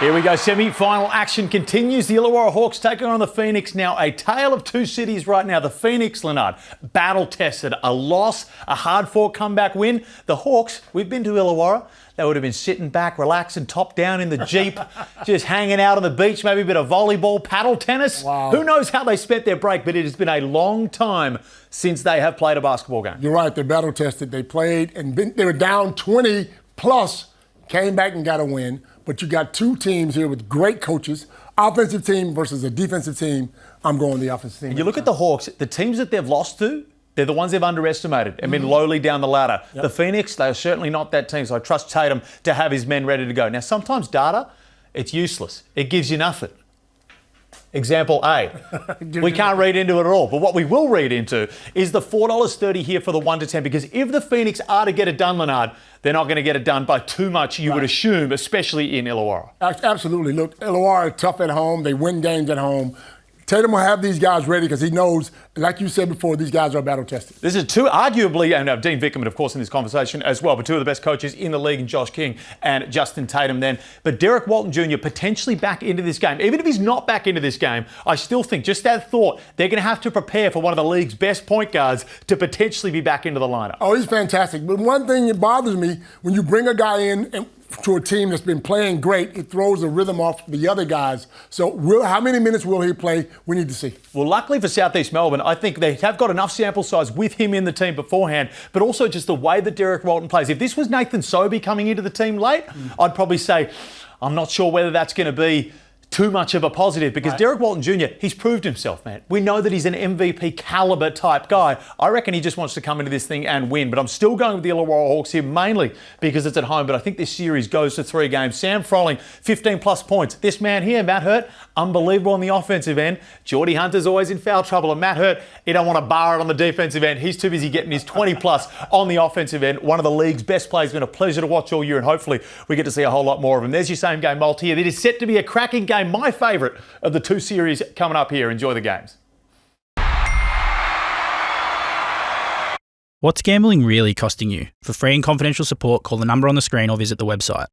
Here we go, semi-final action continues. The Illawarra Hawks taking on the Phoenix. Now, a tale of two cities right now. The Phoenix, Leonard, battle-tested. A loss, a hard-fought comeback win. The Hawks, we've been to Illawarra. They would have been sitting back, relaxing, top down in the Jeep, just hanging out on the beach, maybe a bit of volleyball, paddle tennis. Wow. Who knows how they spent their break, but it has been a long time since they have played a basketball game. You're right, they're battle-tested. They played, and they were down 20 plus, came back and got a win. But you got two teams here with great coaches, offensive team versus a defensive team. I'm going the offensive team. You look at the Hawks, the teams that they've lost to, they're the ones they've underestimated and been lowly down the ladder. Yep. The Phoenix, they're certainly not that team, so I trust Tatum to have his men ready to go. Now, sometimes data, it's useless. It gives you nothing. Example A. We can't read into it at all. But what we will read into is the $4.30 here for the 1 to 10. Because if the Phoenix are to get it done, Leonard, they're not going to get it done by too much, you would assume, especially in Illawarra. Absolutely. Look, Illawarra is tough at home. They win games at home. Tatum will have these guys ready because he knows, like you said before, these guys are battle-tested. This is two, arguably, and Dean Vickerman, of course, in this conversation as well, but two of the best coaches in the league, and Josh King and Justin Tatum then. But Derek Walton Jr. potentially back into this game. Even if he's not back into this game, I still think, just that thought, they're going to have to prepare for one of the league's best point guards to potentially be back into the lineup. Oh, he's fantastic. But one thing that bothers me, when you bring a guy in to a team that's been playing great, it throws the rhythm off the other guys. So how many minutes will he play? We need to see. Well, luckily for Southeast Melbourne, I think they have got enough sample size with him in the team beforehand, but also just the way that Derek Walton plays. If this was Nathan Sobey coming into the team late, I'd probably say, I'm not sure whether that's going to be too much of a positive because Derek Walton Jr., he's proved himself, man. We know that he's an MVP caliber type guy. I reckon he just wants to come into this thing and win, but I'm still going with the Illawarra Hawks here mainly because it's at home, but I think this series goes to 3 games. Sam Froling, 15 plus points. This man here, Matt Hurt, unbelievable on the offensive end. Geordie Hunter's always in foul trouble, and Matt Hurt, he don't want to bar it on the defensive end. He's too busy getting his 20 plus on the offensive end. One of the league's best players. Been a pleasure to watch all year, and hopefully we get to see a whole lot more of him. There's your same game multi here. It is set to be a cracking game. My favourite of the two series coming up here. Enjoy the games. What's gambling really costing you? For free and confidential support, call the number on the screen or visit the website.